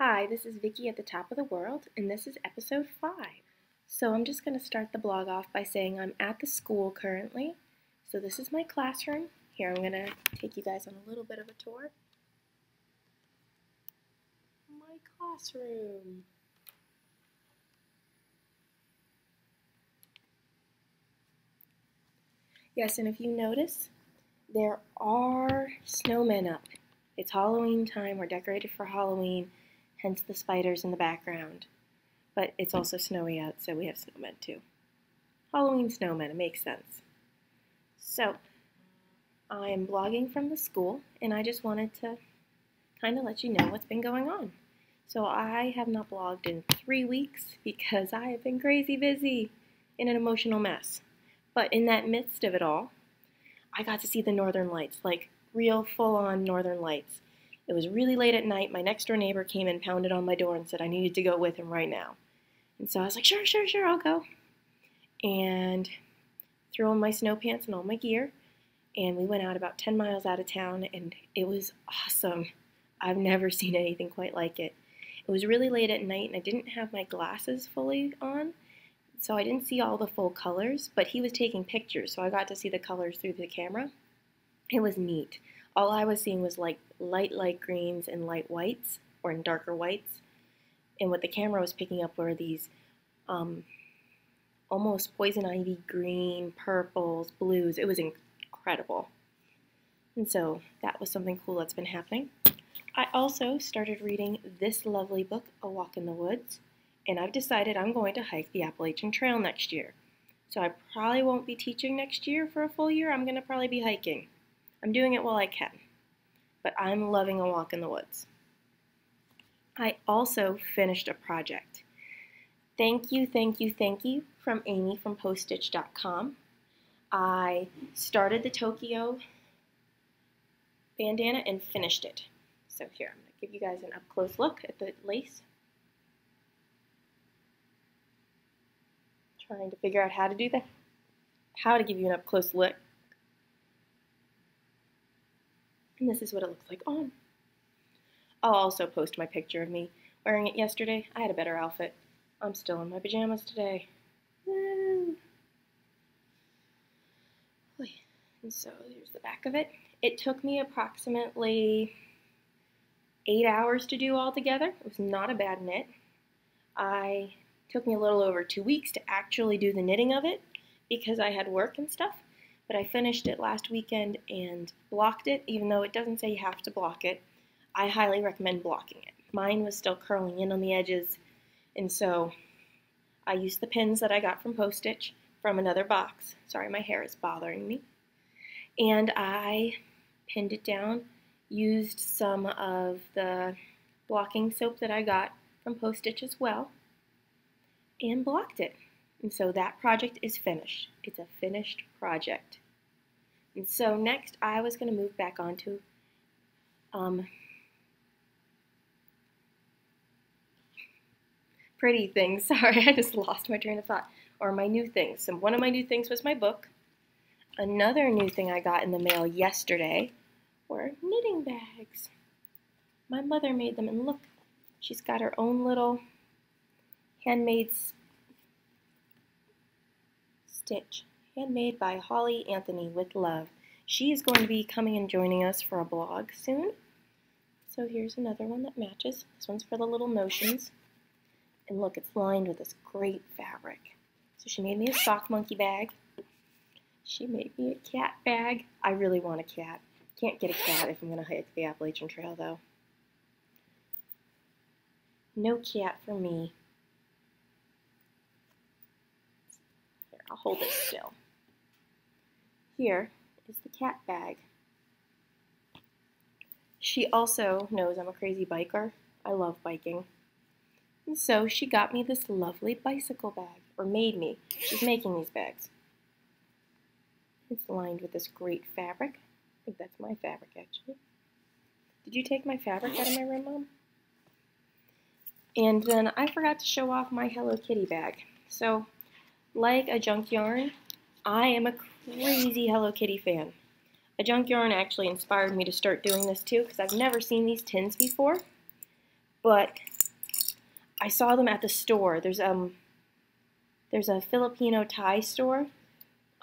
Hi, this is Vicky at the Top of the World, and this is episode 5. So I'm just going to start the blog off by saying I'm at the school currently. So this is my classroom. Here, I'm going to take you guys on a little bit of a tour. My classroom. Yes, and if you notice, there are snowmen up. It's Halloween time. We're decorated for Halloween, hence the spiders in the background. But it's also snowy out, so we have snowmen too. Halloween snowmen, it makes sense. So, I'm blogging from the school, and I just wanted to kind of let you know what's been going on. So I have not blogged in 3 weeks because I have been crazy busy in an emotional mess. But in that midst of it all, I got to see the Northern Lights, like real full-on Northern Lights. It was really late at night. My next door neighbor came and pounded on my door and said I needed to go with him right now. And so I was like, sure, I'll go. And threw on my snow pants and all my gear, and we went out about 10 miles out of town, and it was awesome. I've never seen anything quite like it. It was really late at night, and I didn't have my glasses fully on, so I didn't see all the full colors, but he was taking pictures, so I got to see the colors through the camera. It was neat. All I was seeing was like light greens and light whites, or in darker whites, and what the camera was picking up were these almost poison ivy green, purples, blues. It was incredible. And so that was something cool that's been happening. I also started reading this lovely book, A Walk in the Woods, and I've decided I'm going to hike the Appalachian Trail next year. So I probably won't be teaching next year for a full year. I'm going to probably be hiking. I'm doing it while I can, but I'm loving A Walk in the Woods. I also finished a project. Thank you from Amy from Poststitch.com. I started the Tokyo bandana and finished it. So here, I'm going to give you guys an up-close look at the lace. Trying to figure out how to do that. How to give you an up-close look. And this is what it looks like on. I'll also post my picture of me wearing it yesterday. I had a better outfit. I'm still in my pajamas today. Woo! And so here's the back of it. It took me approximately 8 hours to do all together. It was not a bad knit. It took me a little over 2 weeks to actually do the knitting of it because I had work and stuff. But I finished it last weekend and blocked it, even though it doesn't say you have to block it. I highly recommend blocking it. Mine was still curling in on the edges, and so I used the pins that I got from Post-Stitch from another box. Sorry, my hair is bothering me. And I pinned it down, used some of the blocking soap that I got from Post-Stitch as well, and blocked it. And so that project is finished. It's a finished project. And so next I was going to move back onto pretty things. Sorry, I just lost my train of thought. Or my new things. So one of my new things was my book. Another new thing I got in the mail yesterday were knitting bags. My mother made them, and look, she's got her own little handmade stitch. Handmade by Holly Anthony with love. She is going to be coming and joining us for a blog soon. So here's another one that matches. This one's for the little notions. And look, it's lined with this great fabric. So she made me a sock monkey bag. She made me a cat bag. I really want a cat. Can't get a cat if I'm going to hike the Appalachian Trail, though. No cat for me. Here, I'll hold it still. Here is the cat bag. She also knows I'm a crazy biker. I love biking. And so she got me this lovely bicycle bag, or made me. She's making these bags. It's lined with this great fabric. I think that's my fabric, actually. Did you take my fabric out of my room, Mom? And then I forgot to show off my Hello Kitty bag. So, like a junk yarn, I am a crazy Hello Kitty fan. A junk yarn actually inspired me to start doing this too, because I've never seen these tins before. but I saw them at the store. There's a Filipino Thai store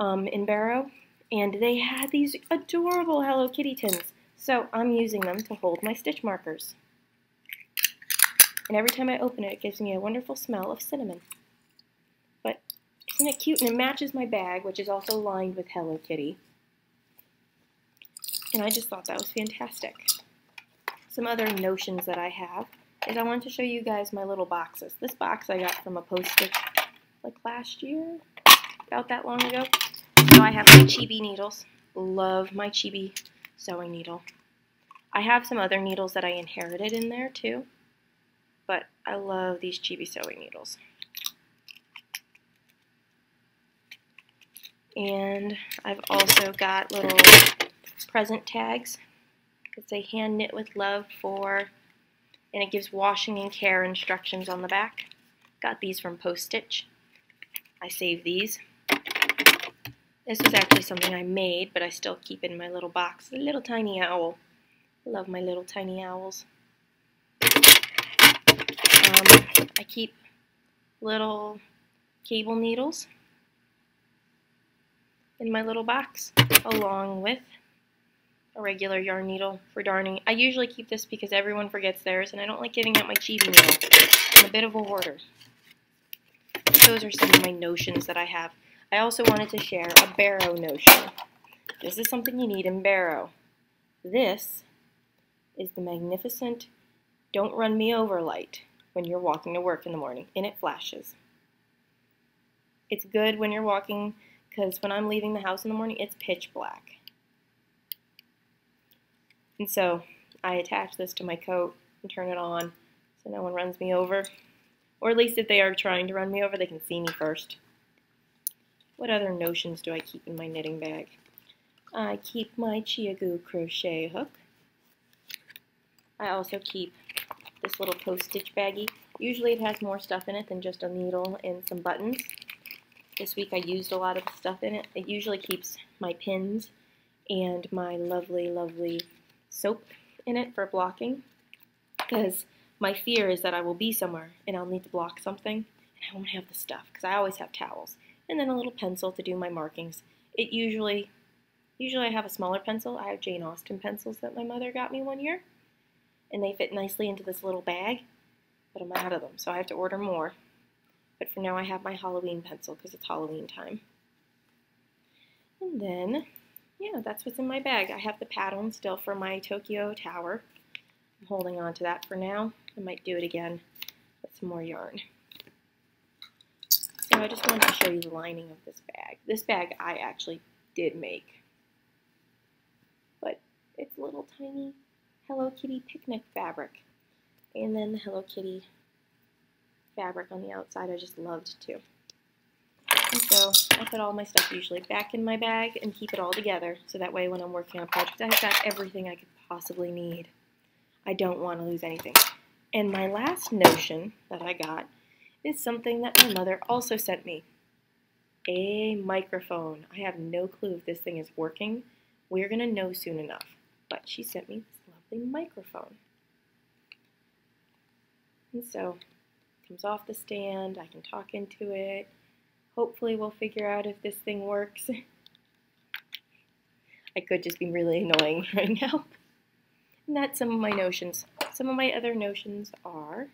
in Barrow, and they had these adorable Hello Kitty tins. So I'm using them to hold my stitch markers. And every time I open it, it gives me a wonderful smell of cinnamon. But isn't it cute? And it matches my bag, which is also lined with Hello Kitty. And I just thought that was fantastic. Some other notions that I have is I wanted to show you guys my little boxes. This box I got from a post-it like last year, about that long ago. So I have my chibi needles. Love my chibi sewing needle. I have some other needles that I inherited in there too, but I love these chibi sewing needles. And I've also got little present tags. It's a hand knit with love for, and it gives washing and care instructions on the back. Got these from Post Stitch. I save these. This was actually something I made, but I still keep it in my little box. A little tiny owl. I love my little tiny owls. I keep little cable needles in my little box, along with a regular yarn needle for darning. I usually keep this because everyone forgets theirs, and I don't like giving out my chibi needle. I'm a bit of a hoarder. Those are some of my notions that I have. I also wanted to share a Barrow notion. This is something you need in Barrow. This is the magnificent Don't Run Me Over light when you're walking to work in the morning, and it flashes. It's good when you're walking, because when I'm leaving the house in the morning, it's pitch black. And so I attach this to my coat and turn it on so no one runs me over. Or at least if they are trying to run me over, they can see me first. What other notions do I keep in my knitting bag? I keep my Chiagu crochet hook. I also keep this little post-stitch baggie. Usually it has more stuff in it than just a needle and some buttons. This week I used a lot of stuff in it. It usually keeps my pins and my lovely, lovely soap in it for blocking, because my fear is that I will be somewhere and I'll need to block something and I won't have the stuff, because I always have towels and then a little pencil to do my markings. Usually I have a smaller pencil. I have Jane Austen pencils that my mother got me one year, and they fit nicely into this little bag, but I'm out of them, so I have to order more. But for now I have my Halloween pencil because it's Halloween time. And then, yeah, that's what's in my bag. I have the pattern still for my Tokyo Tower. I'm holding on to that for now. I might do it again with some more yarn. So I just wanted to show you the lining of this bag. This bag I actually did make, but it's little tiny Hello Kitty picnic fabric. And then the Hello Kitty fabric on the outside I just loved too. And so I put all my stuff usually back in my bag and keep it all together, so that way when I'm working on projects I've got everything I could possibly need. I don't want to lose anything. And my last notion that I got is something that my mother also sent me. A microphone. I have no clue if this thing is working. We're going to know soon enough. But she sent me this lovely microphone. And so it comes off the stand. I can talk into it. Hopefully we'll figure out if this thing works. I could just be really annoying right now. And that's some of my notions. Some of my other notions are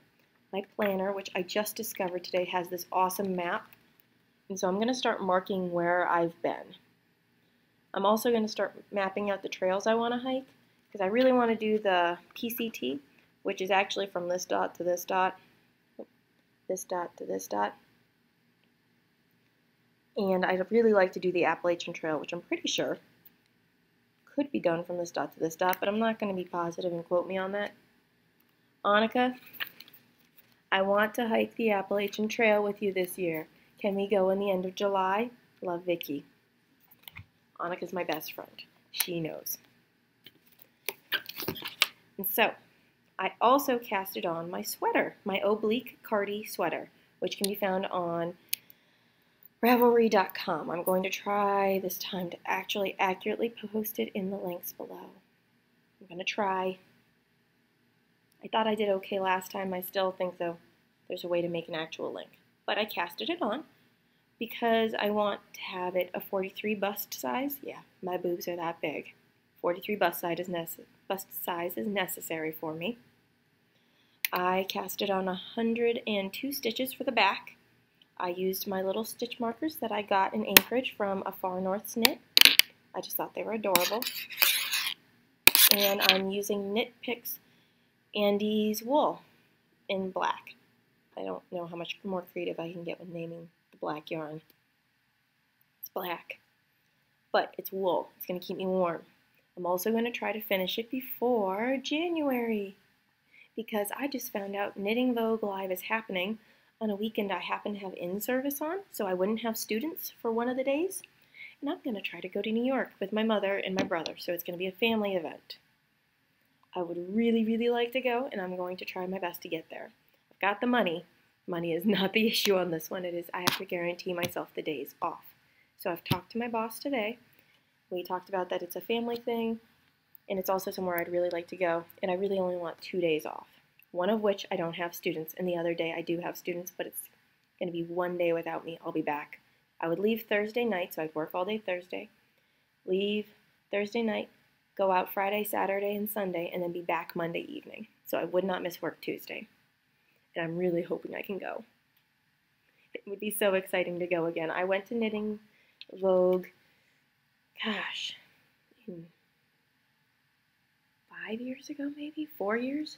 my planner, which I just discovered today has this awesome map. And so I'm going to start marking where I've been. I'm also going to start mapping out the trails I want to hike, because I really want to do the PCT, which is actually from this dot to this dot, this dot to this dot. And I'd really like to do the Appalachian Trail, which I'm pretty sure could be done from this dot to this dot, but I'm not going to be positive and quote me on that. Annika, I want to hike the Appalachian Trail with you this year. Can we go in the end of July? Love, Vicky. Annika's my best friend. She knows. And so, I also casted on my sweater, my oblique Cardi sweater, which can be found on Ravelry.com. I'm going to try this time to actually accurately post it in the links below. I'm going to try. I thought I did okay last time. I still think, though, there's a way to make an actual link. But I casted it on because I want to have it a 43 bust size. Yeah, my boobs are that big. 43 bust size is necessary for me. I cast it on 102 stitches for the back. I used my little stitch markers that I got in Anchorage from a Far North's Knit. I just thought they were adorable. And I'm using Knit Picks Andy's wool in black. I don't know how much more creative I can get with naming the black yarn. It's black, but it's wool. It's going to keep me warm. I'm also going to try to finish it before January because I just found out Knitting Vogue Live is happening on a weekend I happen to have in-service on, so I wouldn't have students for one of the days. And I'm going to try to go to New York with my mother and my brother, so it's going to be a family event. I would really, really like to go, and I'm going to try my best to get there. I've got the money. Money is not the issue on this one. It is I have to guarantee myself the days off. So I've talked to my boss today. We talked about that it's a family thing, and it's also somewhere I'd really like to go, and I really only want 2 days off. One of which I don't have students, and the other day I do have students, but it's going to be 1 day without me. I'll be back. I would leave Thursday night, so I'd work all day Thursday, leave Thursday night, go out Friday, Saturday, and Sunday, and then be back Monday evening. So I would not miss work Tuesday. And I'm really hoping I can go. It would be so exciting to go again. I went to Knitting Vogue, gosh, 5 years ago maybe, 4 years.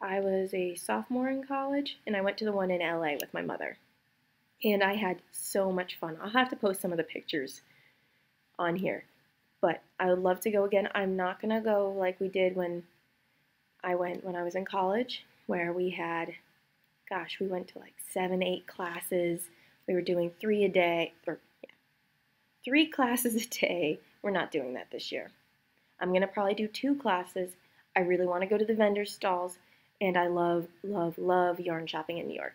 I was a sophomore in college, and I went to the one in LA with my mother. And I had so much fun. I'll have to post some of the pictures on here. But I would love to go again. I'm not going to go like we did when I went when I was in college, where we had, gosh, we went to like 7, 8 classes. We were doing 3 a day, or 3 classes a day. We're not doing that this year. I'm going to probably do 2 classes. I really want to go to the vendor stalls, and I love, love, love yarn shopping in New York.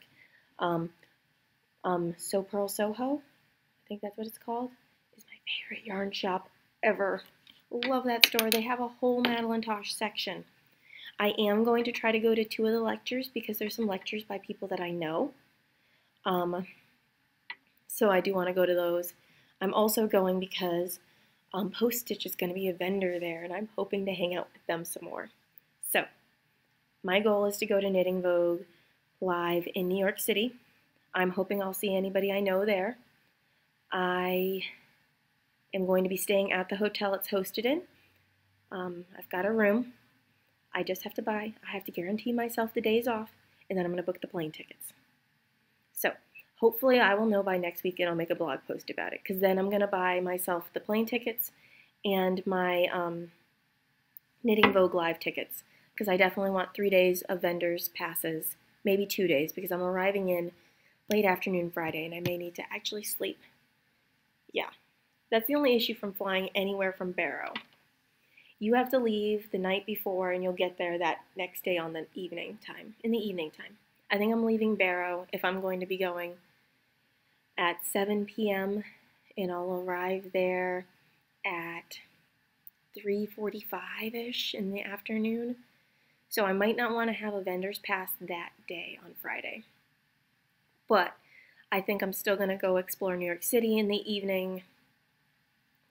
So Pearl Soho, I think that's what it's called, is my favorite yarn shop ever. Love that store. They have a whole Madeline Tosh section. I am going to try to go to 2 of the lectures because there's some lectures by people that I know. So I do want to go to those. I'm also going because Post Stitch is going to be a vendor there, and I'm hoping to hang out with them some more. So my goal is to go to Knitting Vogue Live in New York City. I'm hoping I'll see anybody I know there. I am going to be staying at the hotel it's hosted in. I've got a room. I just have to I have to guarantee myself the days off, and then I'm going to book the plane tickets. So hopefully I will know by next week, and I'll make a blog post about it, because then I'm going to buy myself the plane tickets and my Knitting Vogue Live tickets, because I definitely want 3 days of vendors passes, maybe 2 days, because I'm arriving in late afternoon Friday, and I may need to actually sleep. Yeah, that's the only issue from flying anywhere from Barrow. You have to leave the night before, and you'll get there that next day on the evening time, in the evening time. I think I'm leaving Barrow, if I'm going to be going, at 7 p.m., and I'll arrive there at 3:45-ish in the afternoon. So I might not want to have a vendor's pass that day on Friday. But I think I'm still going to go explore New York City in the evening,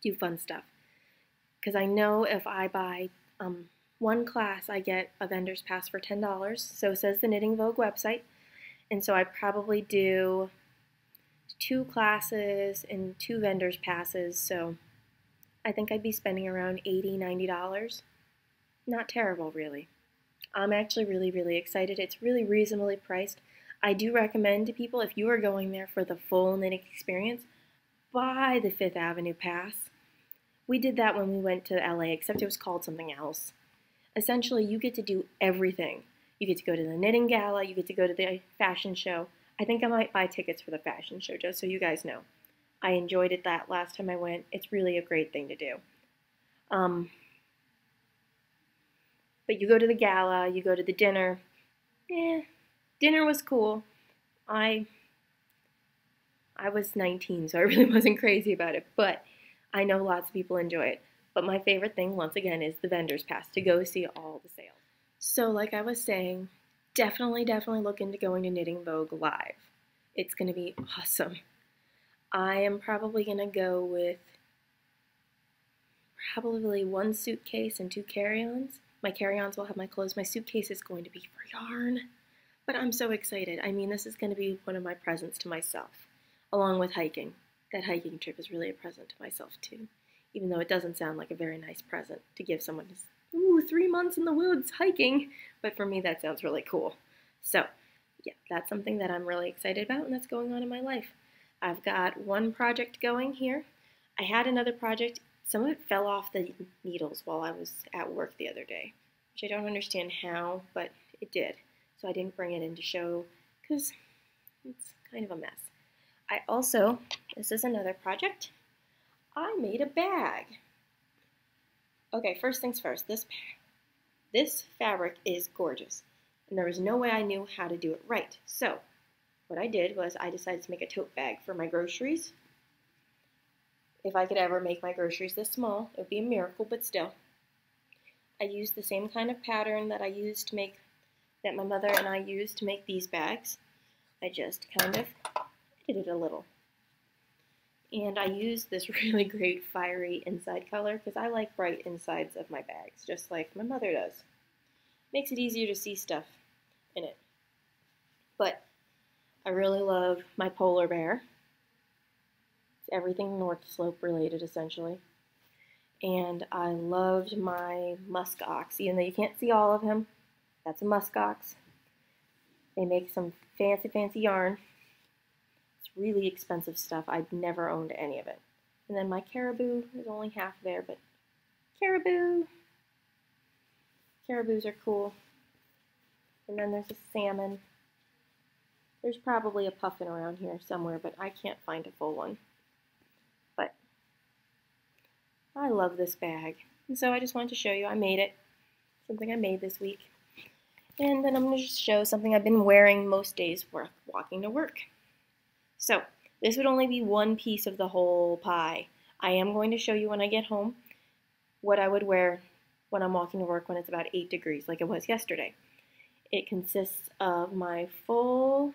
do fun stuff. Because I know if I buy 1 class, I get a vendor's pass for $10. So says the Knitting Vogue website. And so I probably do 2 classes and 2 vendor's passes. So I think I'd be spending around $80, $90. Not terrible, really. I'm actually really, really excited. It's really reasonably priced. I do recommend to people, if you are going there for the full knitting experience, buy the 5th Avenue pass. We did that when we went to LA, except it was called something else. Essentially, you get to do everything. You get to go to the knitting gala, you get to go to the fashion show. I think I might buy tickets for the fashion show, just so you guys know. I enjoyed it that last time I went. It's really a great thing to do. But you go to the gala, you go to the dinner. Dinner was cool. I was 19, so I really wasn't crazy about it, but I know lots of people enjoy it. But my favorite thing, once again, is the vendor's pass, to go see all the sales. So like I was saying, definitely look into going to Knitting Vogue Live. It's going to be awesome. I am probably going to go with probably one suitcase and 2 carry-ons. My carry-ons will have my clothes. My suitcase is going to be for yarn. But I'm so excited. I mean, this is going to be one of my presents to myself, along with hiking. That hiking trip is really a present to myself, too, even though it doesn't sound like a very nice present to give someone who's, ooh, 3 months in the woods hiking. But for me, that sounds really cool. So, yeah, that's something that I'm really excited about, and that's going on in my life. I've got one project going here. I had another project. Some of it fell off the needles while I was at work the other day, which I don't understand how, but it did. So I didn't bring it in to show because it's kind of a mess. I also, this is another project, I made a bag. Okay, first things first, this fabric is gorgeous, and there was no way I knew how to do it right. So what I did was I decided to make a tote bag for my groceries. If I could ever make my groceries this small, it would be a miracle, but still. I used the same kind of pattern that my mother and I used to make these bags. I just kind of edited it a little. And I used this really great fiery inside color because I like bright insides of my bags, just like my mother does. Makes it easier to see stuff in it. But I really love my polar bear. It's everything North Slope related, essentially. And I loved my musk ox, even though you can't see all of him. That's a musk ox. They make some fancy yarn. It's really expensive stuff. I'd never owned any of it. And then my caribou is only half there, but caribous are cool. And then there's a salmon. There's probably a puffin around here somewhere, but I can't find a full one. But I love this bag. And so I just wanted to show you I made it. Something I made this week. And then I'm going to just show something I've been wearing most days walking to work. So this would only be one piece of the whole pie. I am going to show you when I get home what I would wear when I'm walking to work when it's about 8 degrees like it was yesterday. It consists of my full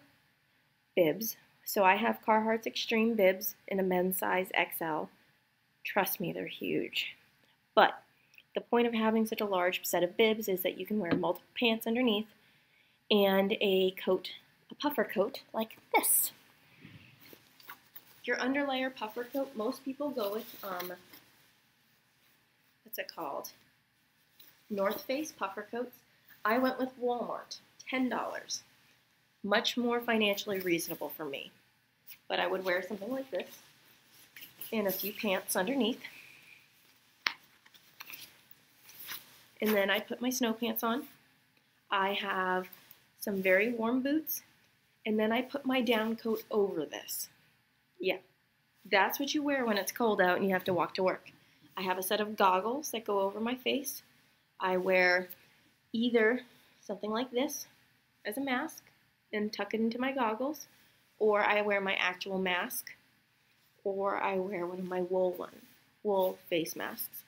bibs. So I have Carhartt's Extreme bibs in a men's size XL. Trust me, they're huge. But the point of having such a large set of bibs is that you can wear multiple pants underneath and a coat, a puffer coat like this. Your underlayer puffer coat, most people go with, what's it called? North Face puffer coats. I went with Walmart, $10. Much more financially reasonable for me. But I would wear something like this and a few pants underneath. And then I put my snow pants on. I have some very warm boots. And then I put my down coat over this. Yeah, that's what you wear when it's cold out and you have to walk to work. I have a set of goggles that go over my face. I wear either something like this as a mask and tuck it into my goggles, or I wear my actual mask, or I wear one of my wool face masks.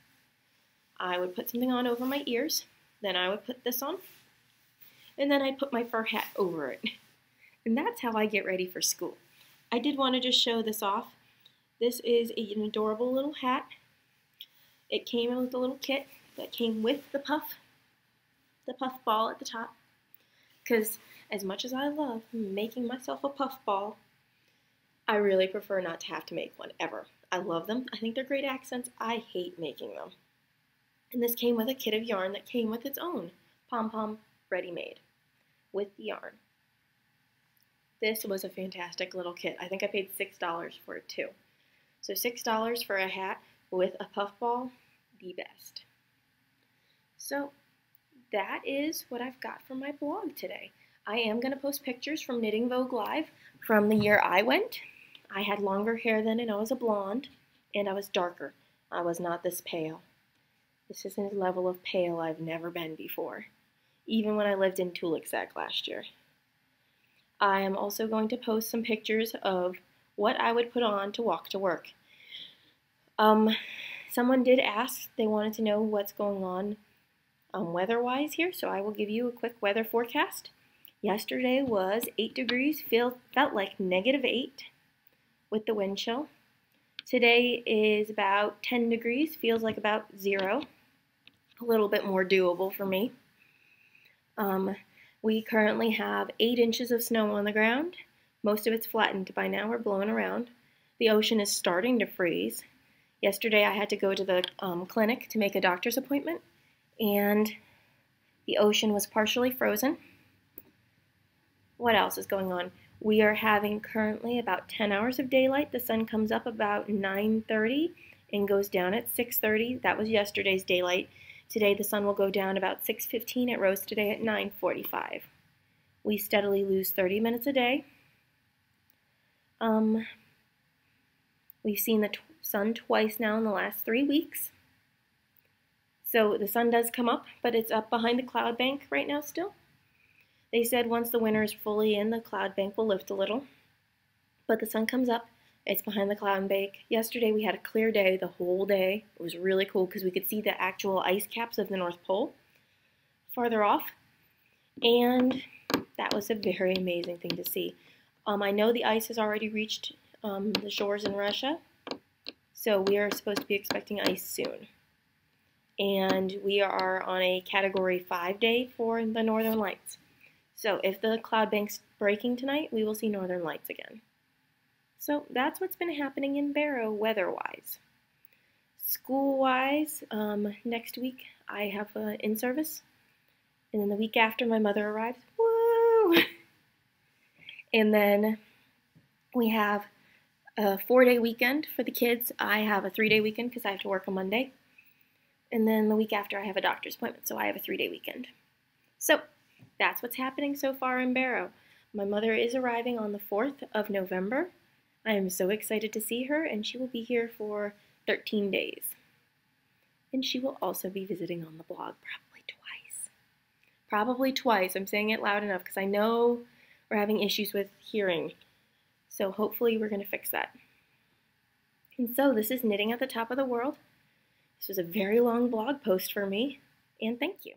I would put something on over my ears, then I would put this on, and then I put my fur hat over it. And that's how I get ready for school. I did want to just show this off. This is an adorable little hat. It came with a little kit that came with the puff ball at the top. Because as much as I love making myself a puff ball, I really prefer not to have to make one ever. I love them. I think they're great accents. I hate making them. And this came with a kit of yarn that came with its own pom-pom ready-made with the yarn. This was a fantastic little kit. I think I paid $6 for it too. So $6 for a hat with a puffball, the best. So that is what I've got for my blog today. I am going to post pictures from Knitting Vogue Live from the year I went. I had longer hair then and I was a blonde, and I was darker. I was not this pale. This is a level of pale I've never been before, even when I lived in Tulixac last year. I am also going to post some pictures of what I would put on to walk to work. Someone did ask, they wanted to know what's going on weather-wise here, so I will give you a quick weather forecast. Yesterday was 8 degrees, felt like -8 with the wind chill. Today is about 10 degrees, feels like about 0. A little bit more doable for me. We currently have 8 inches of snow on the ground. Most of it's flattened by now, we're blowing around. The ocean is starting to freeze. Yesterday I had to go to the clinic to make a doctor's appointment, and the ocean was partially frozen. What else is going on? We are having currently about 10 hours of daylight. The sun comes up about 9:30 and goes down at 6:30. That was yesterday's daylight. Today the sun will go down about 6:15. It rose today at 9:45. We steadily lose 30 minutes a day. We've seen the sun twice now in the last 3 weeks. So the sun does come up, but it's up behind the cloud bank right now still. They said once the winter is fully in, the cloud bank will lift a little. But the sun comes up, it's behind the cloud bank. Yesterday we had a clear day the whole day. It was really cool because we could see the actual ice caps of the North Pole farther off. And that was a very amazing thing to see. I know the ice has already reached the shores in Russia, so we are supposed to be expecting ice soon. And we are on a Category 5 day for the Northern Lights. So if the cloud bank's breaking tonight, we will see Northern Lights again. So that's what's been happening in Barrow weather-wise. School-wise, next week I have an in-service, and then the week after my mother arrives. Woo! And then we have a 4-day weekend for the kids. I have a 3-day weekend because I have to work on Monday. And then the week after I have a doctor's appointment, so I have a 3-day weekend. So that's what's happening so far in Barrow. My mother is arriving on the 4th of November. I am so excited to see her, and she will be here for 13 days. And she will also be visiting on the blog probably twice. Probably twice. I'm saying it loud enough because I know we're having issues with hearing. So hopefully we're going to fix that. And so this is Knitting at the Top of the World. This was a very long blog post for me, and thank you.